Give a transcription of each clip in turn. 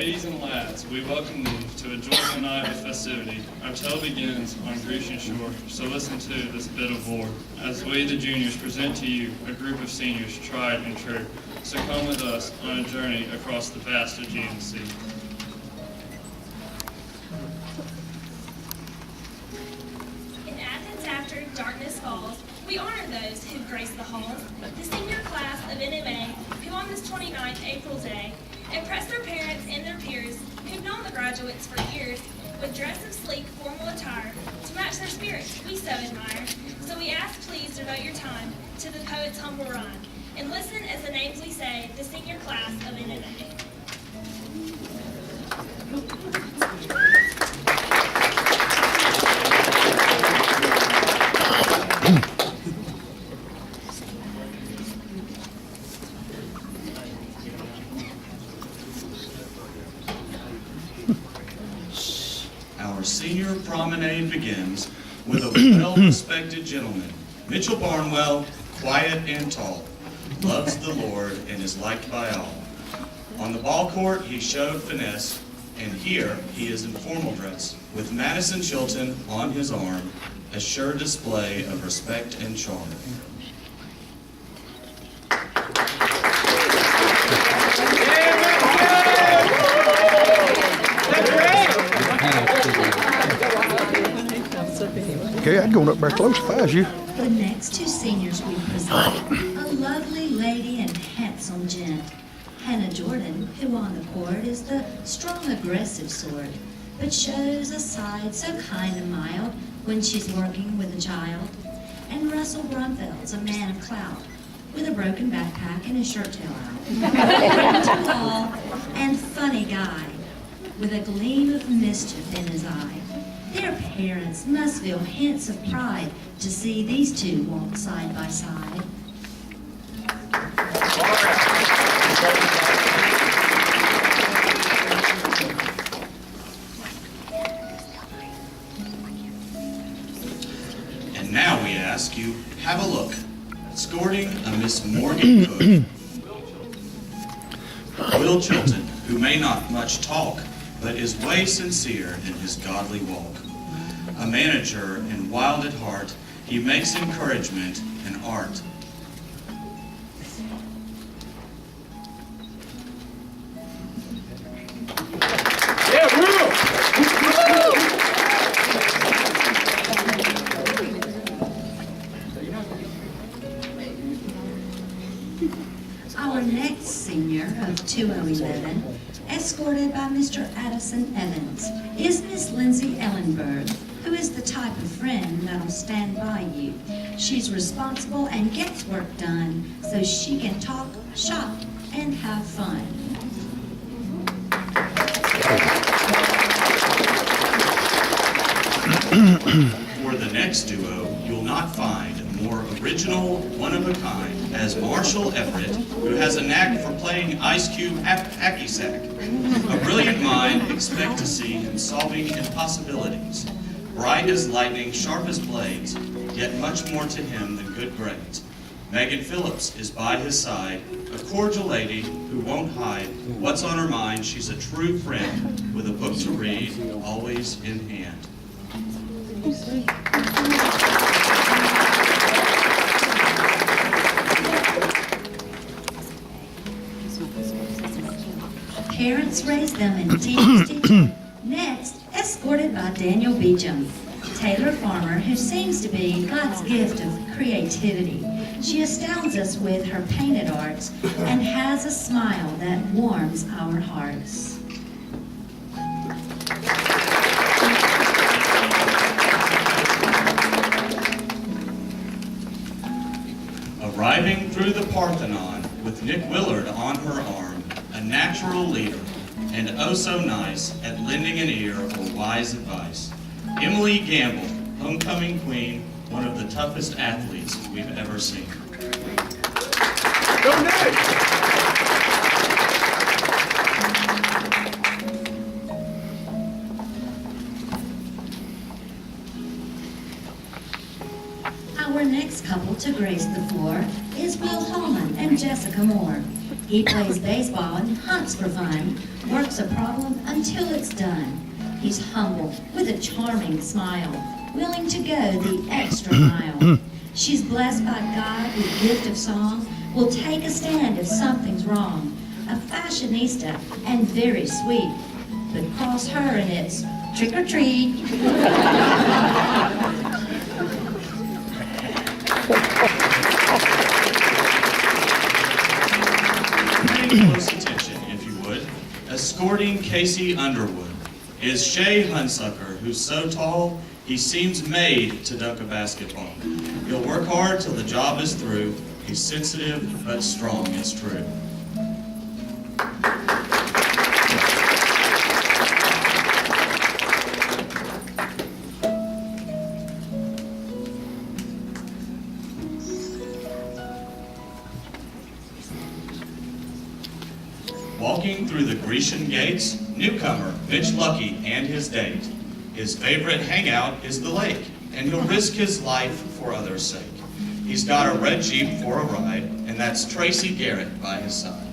Ladies and lads, we welcome you to a joyful night of festivity. Our tale begins on Grecian shore, so listen to this bit of lore as we, the juniors, present to you a group of seniors tried and true. So come with us on a journey across the vast Aegean Sea. In Athens after darkness falls, we honor those who grace the halls, the senior class of NMA, who on this 29th April day impress their parents and their peers who've known the graduates for years with dress of sleek, formal attire to match their spirits we so admire. So we ask please devote your time to the poet's humble rhyme and listen as the names we say, the senior class of NMA. Our senior promenade begins with a well-respected gentleman, Mitchell Barnwell, quiet and tall, loves the Lord and is liked by all. On the ball court, he showed finesse, and here he is in formal dress, with Madison Chilton on his arm, a sure display of respect and charm. Okay, I'd go up there close if I was you. The next two seniors we present, a lovely lady and handsome gent, Hannah Jordan, who on the court is the strong, aggressive sort, but shows a side so kind and mild when she's working with a child. And Russell Brumfeld's a man of clout, with a broken backpack and his shirt tail out. Tall and funny guy, with a gleam of mischief in his eye. Their parents must feel hints of pride to see these two walk side by side. And now we ask you, have a look. Escorting a Miss Morgan Cook. Will Chilton, who may not much talk, but is way sincere in his godly walk. A manager and wild at heart, he makes encouragement an art. Our next senior of 2011, escorted by Mr. Addison Evans, is Miss Lindsay Ellenberg, who is the type of friend that'll stand by you. She's responsible and gets work done so she can talk, shop, and have fun. For the next duo, you'll not find a more original, one-of-a-kind as Marshall Everett, who has a knack for playing Ice Cube hacky sack. A brilliant mind, expect to see him solving impossibilities. Bright as lightning, sharp as blades, yet much more to him than good grades. Megan Phillips is by his side, a cordial lady who won't hide what's on her mind. She's a true friend with a book to read, always in hand. Parents raise them in teaching. Next, escorted by Daniel Beecham, Taylor Farmer, who seems to be God's gift of creativity. She astounds us with her painted arts and has a smile that warms our hearts. Arriving through the Parthenon with Nick Willard on her arm, a natural leader, and oh so nice at lending an ear or wise advice. Emily Gamble, homecoming queen, one of the toughest athletes we've ever seen. Go Nick! Our next couple to grace the floor is Will Holman and Jessica Moore. He plays baseball and hunts for fun, works a problem until it's done. He's humble with a charming smile, willing to go the extra mile. She's blessed by God with gift of song, will take a stand if something's wrong. A fashionista and very sweet, but cross her and it's trick or treat. Pay close attention, if you would. Escorting Casey Underwood is Shay Hunsucker, who's so tall, he seems made to dunk a basketball. He'll work hard till the job is through. He's sensitive, but strong, it's true. Walking through the Grecian gates, newcomer Mitch Lucky and his date. His favorite hangout is the lake, and he'll risk his life for others' sake. He's got a red Jeep for a ride, and that's Tracy Garrett by his side.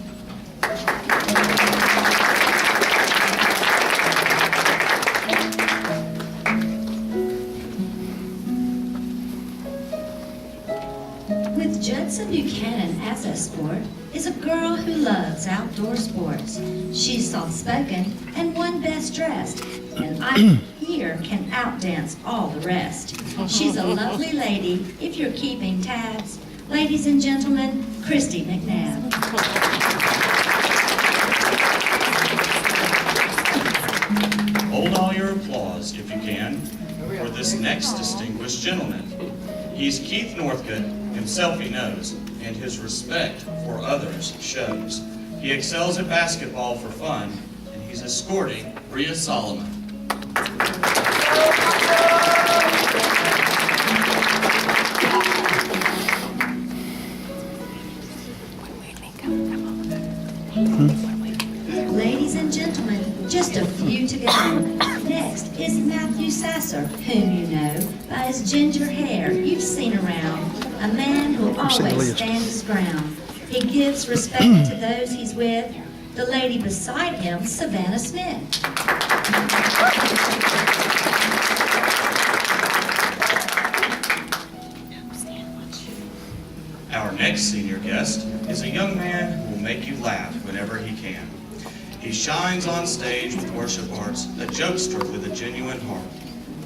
With Judson Buchanan as escort is a girl who loves outdoor sports. She's soft-spoken and one best dressed, and I here can outdance all the rest. She's a lovely lady if you're keeping tabs. Ladies and gentlemen, Christy McNabb. Hold all your applause, if you can, for this next distinguished gentleman. He's Keith Northcote, himself he knows, and his respect for others shows. He excels at basketball for fun, and he's escorting Bria Solomon. Ladies and gentlemen, just a few to go. Next is Matthew Sasser, whom you know by his ginger hair you've seen around. A man who'll seen the always list. stand his ground. He gives respect to those he's with. The lady beside him, Savannah Smith. Our next senior guest is a young man who will make you laugh whenever he can. He shines on stage with worship arts, a jokester with a genuine heart.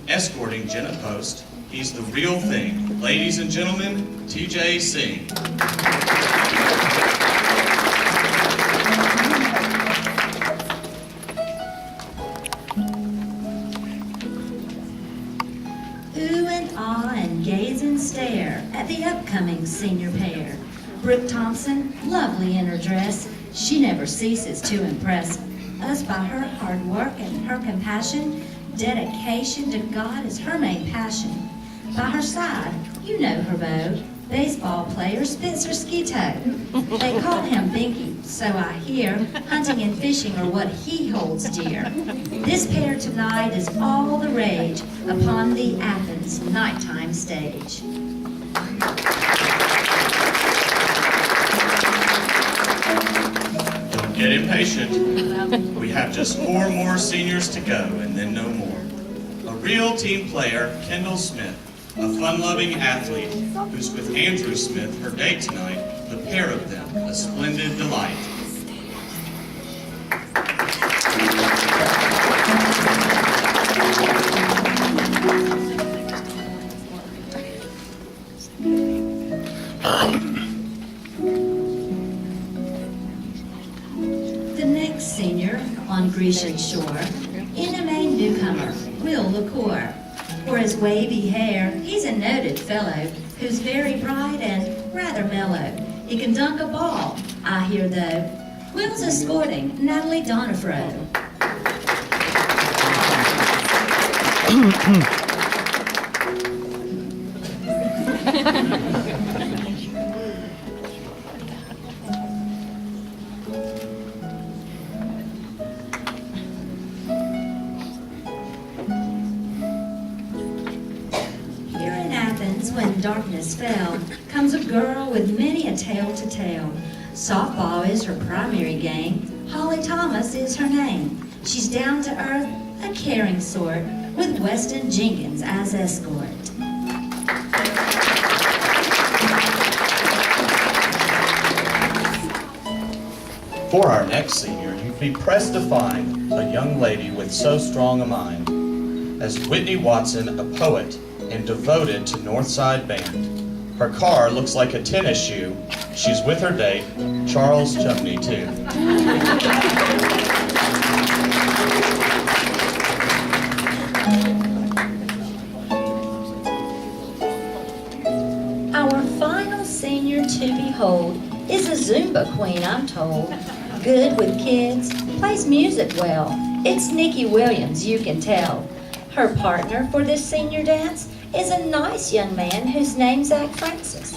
Escorting Jenna Post, he's the real thing. Ladies and gentlemen, TJ Singh. Ooh and ah and gaze and stare at the upcoming senior pair. Brooke Thompson, lovely in her dress, she never ceases to impress us by her hard work and her compassion. Dedication to God is her main passion. By her side, you know her beau, baseball player Spencer Skeeto. They call him Binky, so I hear hunting and fishing are what he holds dear. This pair tonight is all the rage upon the Athens nighttime stage. Don't get impatient. We have just 4 more seniors to go and then no more. A real team player, Kendall Smith, a fun-loving athlete who's with Andrew Smith, her date tonight, the pair of them, a splendid delight. The next senior on Grecian shore, NMA newcomer, Will LaCour. For his wavy hair, he's a noted fellow who's very bright and rather mellow. He can dunk a ball, I hear though. Will's escorting Natalie Donifro. Here in Athens, when darkness fell, comes a girl with many a tale to tell. Softball is her primary game. Holly Thomas is her name. She's down to earth, a caring sort, with Weston Jenkins as escort. For our next senior, you'd be pressed to find a young lady with so strong a mind as Whitney Watson, a poet and devoted to Northside Band. Her car looks like a tennis shoe. She's with her date, Charles Chumney, too. Our final senior to behold is a Zumba queen, I'm told. Good with kids, plays music well. It's Nikki Williams, you can tell. Her partner for this senior dance is a nice young man whose name's Zach Francis.